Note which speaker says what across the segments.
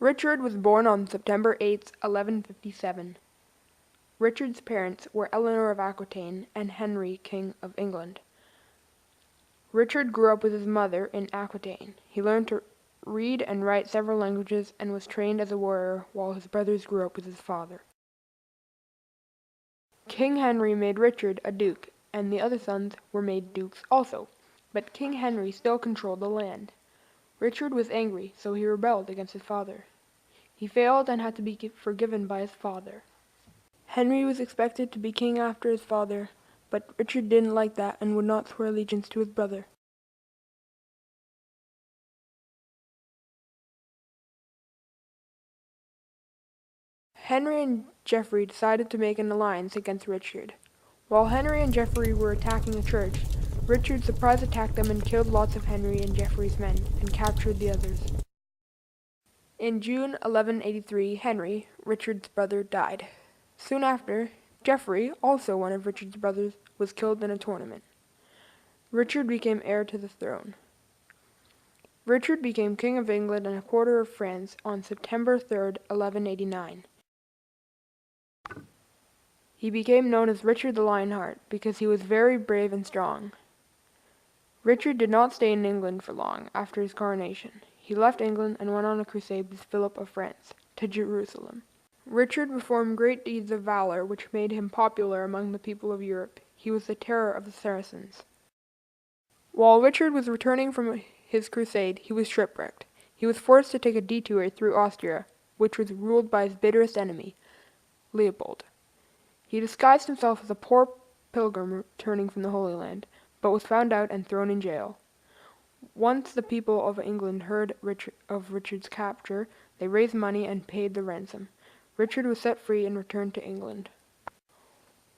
Speaker 1: Richard was born on September 8, 1157. Richard's parents were Eleanor of Aquitaine and Henry, King of England. Richard grew up with his mother in Aquitaine. He learned to read and write several languages and was trained as a warrior while his brothers grew up with his father. King Henry made Richard a duke, and the other sons were made dukes also, but King Henry still controlled the land. Richard was angry, so he rebelled against his father. He failed and had to be forgiven by his father. Henry was expected to be king after his father, but Richard didn't like that and would not swear allegiance to his brother. Henry and Geoffrey decided to make an alliance against Richard. While Henry and Geoffrey were attacking a church, Richard surprise attacked them and killed lots of Henry and Geoffrey's men and captured the others. In June 1183, Henry, Richard's brother, died. Soon after, Geoffrey, also one of Richard's brothers, was killed in a tournament. Richard became heir to the throne. Richard became King of England and a quarter of France on September 3, 1189. He became known as Richard the Lionheart because he was very brave and strong. Richard did not stay in England for long after his coronation. He left England and went on a crusade with Philip of France to Jerusalem. Richard performed great deeds of valor which made him popular among the people of Europe. He was the terror of the Saracens. While Richard was returning from his crusade, he was shipwrecked. He was forced to take a detour through Austria, which was ruled by his bitterest enemy, Leopold. He disguised himself as a poor pilgrim returning from the Holy Land, but was found out and thrown in jail. Once the people of England heard of Richard's capture, they raised money and paid the ransom. Richard was set free and returned to England.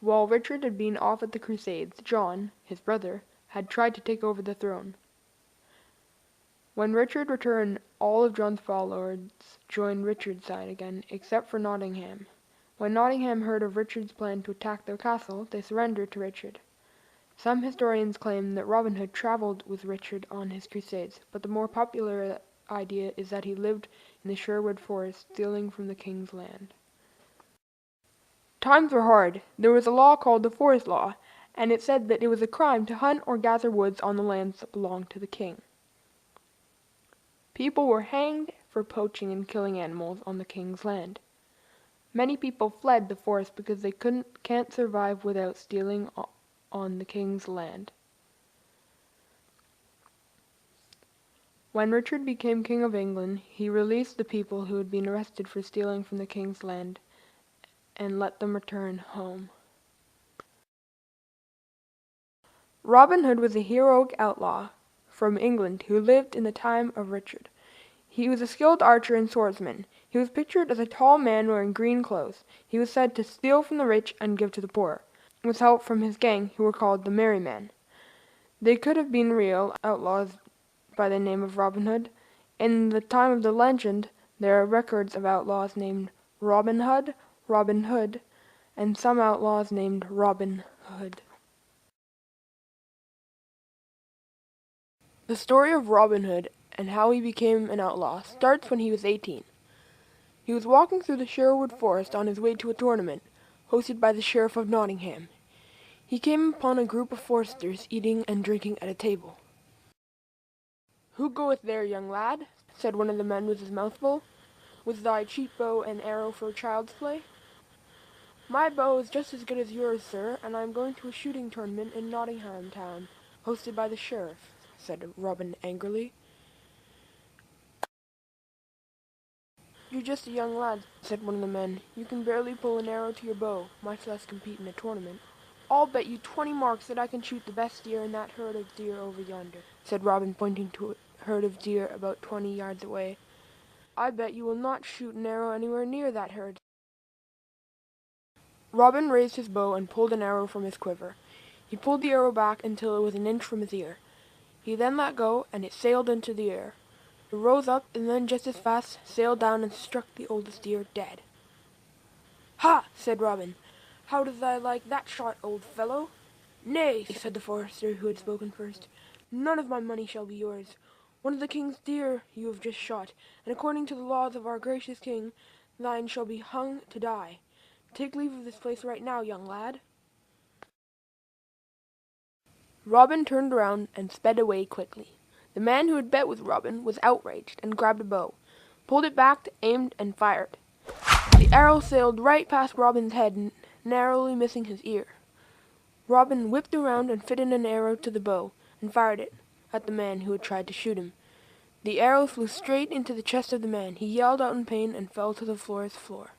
Speaker 1: While Richard had been off at the Crusades, John, his brother, had tried to take over the throne. When Richard returned, all of John's followers joined Richard's side again, except for Nottingham. When Nottingham heard of Richard's plan to attack their castle, they surrendered to Richard. Some historians claim that Robin Hood traveled with Richard on his crusades, but the more popular idea is that he lived in the Sherwood Forest, stealing from the king's land. Times were hard. There was a law called the Forest Law, and it said that it was a crime to hunt or gather woods on the lands that belonged to the king. People were hanged for poaching and killing animals on the king's land. Many people fled the forest because they can't survive without stealing on the king's land. When Richard became King of England, he released the people who had been arrested for stealing from the king's land and let them return home. Robin Hood was a heroic outlaw from England who lived in the time of Richard. He was a skilled archer and swordsman. He was pictured as a tall man wearing green clothes. He was said to steal from the rich and give to the poor, with help from his gang, who were called the Merry Men. They could have been real outlaws by the name of Robin Hood. In the time of the legend, there are records of outlaws named Robin Hood, and some outlaws named Robin Hood. The story of Robin Hood and how he became an outlaw starts when he was 18. He was walking through the Sherwood Forest on his way to a tournament hosted by the Sheriff of Nottingham. He came upon a group of foresters eating and drinking at a table. "Who goeth there, young lad?" said one of the men with his mouth full. "With thy cheap bow and arrow for child's play?" "My bow is just as good as yours, sir, and I am going to a shooting tournament in Nottingham town, hosted by the sheriff," said Robin angrily. "You're just a young lad," said one of the men. "You can barely pull an arrow to your bow, much less compete in a tournament." "I'll bet you 20 marks that I can shoot the best deer in that herd of deer over yonder," said Robin, pointing to a herd of deer about 20 yards away. "I bet you will not shoot an arrow anywhere near that herd." Robin raised his bow and pulled an arrow from his quiver. He pulled the arrow back until it was an inch from his ear. He then let go, and it sailed into the air. It rose up, and then just as fast sailed down and struck the oldest deer dead. "Ha!" said Robin. "How does I like that shot, old fellow?" "Nay," said the forester who had spoken first. "None of my money shall be yours. one of the king's deer you have just shot, and according to the laws of our gracious king, thine shall be hung to die. Take leave of this place right now, young lad." Robin turned around and sped away quickly. The man who had bet with Robin was outraged and grabbed a bow, pulled it back, aimed, and fired. The arrow sailed right past Robin's head, narrowly missing his ear. Robin whipped around and fitted an arrow to the bow, and fired it at the man who had tried to shoot him. The arrow flew straight into the chest of the man. He yelled out in pain and fell to the floor.